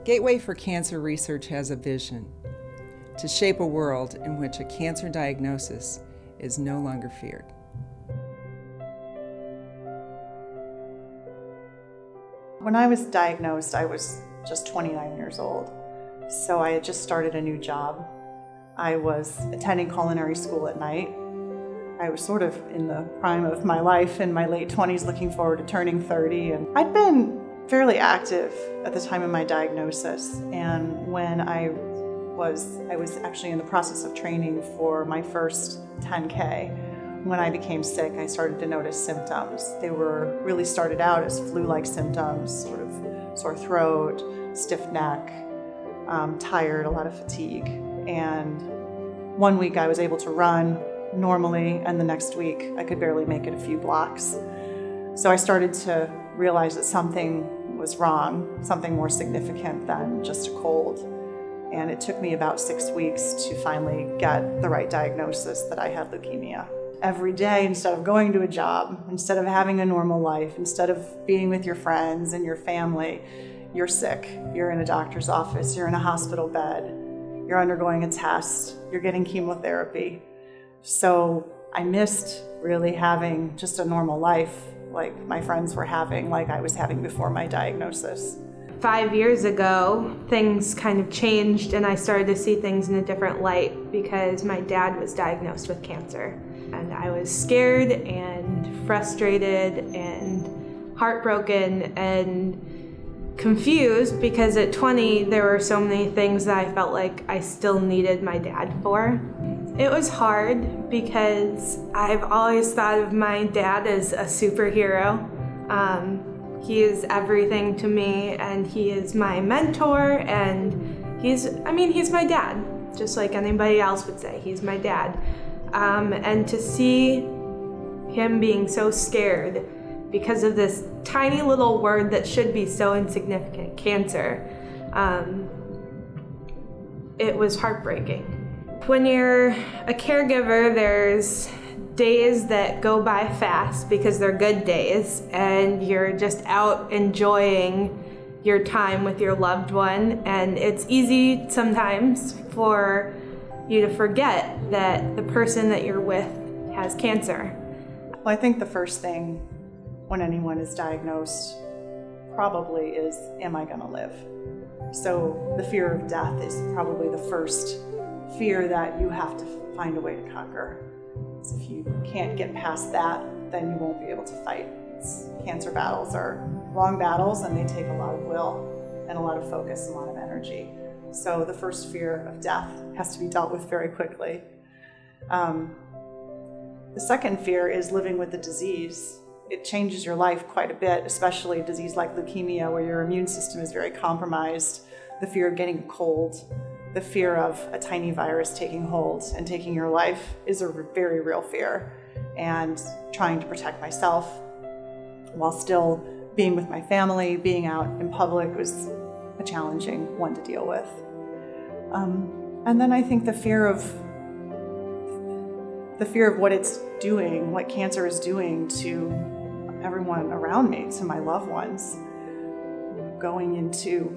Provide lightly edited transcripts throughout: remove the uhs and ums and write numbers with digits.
Gateway for Cancer Research has a vision to shape a world in which a cancer diagnosis is no longer feared. When I was diagnosed, I was just 29 years old, so I had just started a new job. I was attending culinary school at night. I was sort of in the prime of my life in my late 20s, looking forward to turning 30, and I'd been fairly active at the time of my diagnosis. And when I was actually in the process of training for my first 10K. When I became sick, I started to notice symptoms. They really started out as flu-like symptoms, sort of sore throat, stiff neck, tired, a lot of fatigue. And one week I was able to run normally, and the next week I could barely make it a few blocks. So I started to realize that something was wrong, something more significant than just a cold. And it took me about 6 weeks to finally get the right diagnosis that I had leukemia. Every day, instead of going to a job, instead of having a normal life, instead of being with your friends and your family, you're sick. You're in a doctor's office, you're in a hospital bed, you're undergoing a test, you're getting chemotherapy. So I missed really having just a normal life like my friends were having, like I was having before my diagnosis. 5 years ago, things kind of changed and I started to see things in a different light because my dad was diagnosed with cancer. And I was scared and frustrated and heartbroken and confused because at 20 there were so many things that I felt like I still needed my dad for. It was hard because I've always thought of my dad as a superhero. He is everything to me, and he is my mentor, and he's my dad, just like anybody else would say. He's my dad. And to see him being so scared because of this tiny little word that should be so insignificant, cancer, it was heartbreaking. When you're a caregiver, there's days that go by fast because they're good days and you're just out enjoying your time with your loved one, and it's easy sometimes for you to forget that the person that you're with has cancer. Well, I think the first thing when anyone is diagnosed probably is, am I gonna live? So the fear of death is probably the first fear that you have to find a way to conquer. So if you can't get past that, then you won't be able to fight. Cancer battles are long battles, and they take a lot of will and a lot of focus and a lot of energy. So the first fear of death has to be dealt with very quickly. The second fear is living with the disease. It changes your life quite a bit, especially a disease like leukemia, where your immune system is very compromised. The fear of getting a cold, the fear of a tiny virus taking hold and taking your life is a very real fear. And trying to protect myself while still being with my family, being out in public, was a challenging one to deal with. And then I think the fear of what it's doing, what cancer is doing to everyone around me, to my loved ones. Going into,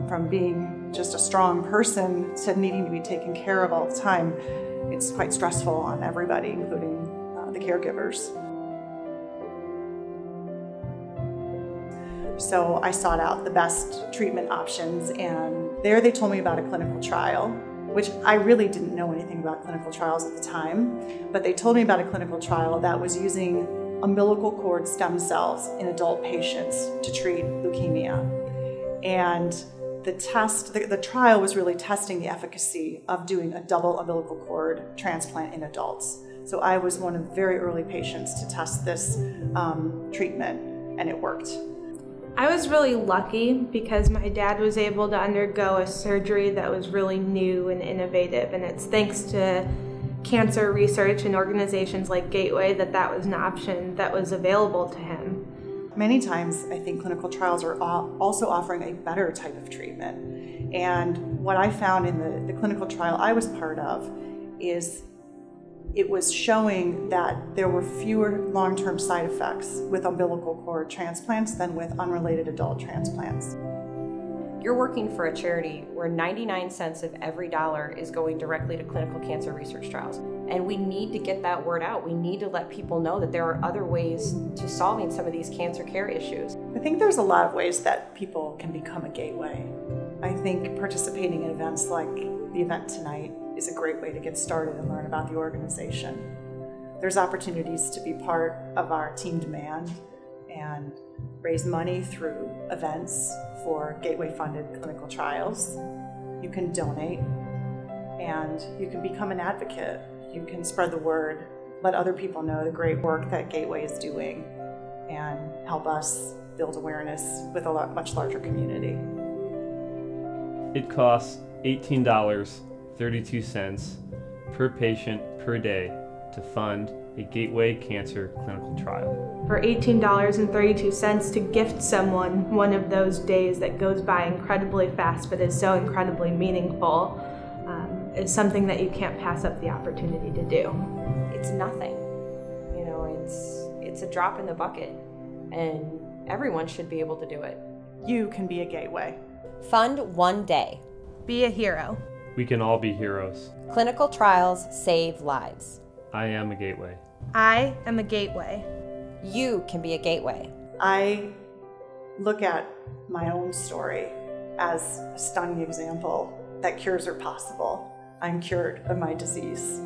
from being just a strong person to needing to be taken care of all the time, it's quite stressful on everybody, including the caregivers. So I sought out the best treatment options, and there they told me about a clinical trial, which I really didn't know anything about clinical trials at the time, but they told me about a clinical trial that was using umbilical cord stem cells in adult patients to treat leukemia. And the trial was really testing the efficacy of doing a double umbilical cord transplant in adults. So I was one of the very early patients to test this treatment, and it worked. I was really lucky because my dad was able to undergo a surgery that was really new and innovative, and it's thanks to cancer research and organizations like Gateway that was an option that was available to him. Many times I think clinical trials are also offering a better type of treatment. And what I found in the clinical trial I was part of is it was showing that there were fewer long-term side effects with umbilical cord transplants than with unrelated adult transplants. You're working for a charity where 99 cents of every dollar is going directly to clinical cancer research trials. And we need to get that word out. We need to let people know that there are other ways to solving some of these cancer care issues. I think there's a lot of ways that people can become a gateway. I think participating in events like the event tonight is a great way to get started and learn about the organization. There's opportunities to be part of our Team Demand and raise money through events for Gateway-funded clinical trials. You can donate, and you can become an advocate. You can spread the word, let other people know the great work that Gateway is doing, and help us build awareness with a much larger community. It costs $18.32 per patient per day to fund a Gateway Cancer clinical trial. For $18.32 to gift someone one of those days that goes by incredibly fast but is so incredibly meaningful is something that you can't pass up the opportunity to do. It's nothing. You know, it's a drop in the bucket, and everyone should be able to do it. You can be a gateway. Fund one day. Be a hero. We can all be heroes. Clinical trials save lives. I am a gateway. I am a gateway. You can be a gateway. I look at my own story as a stunning example that cures are possible. I'm cured of my disease.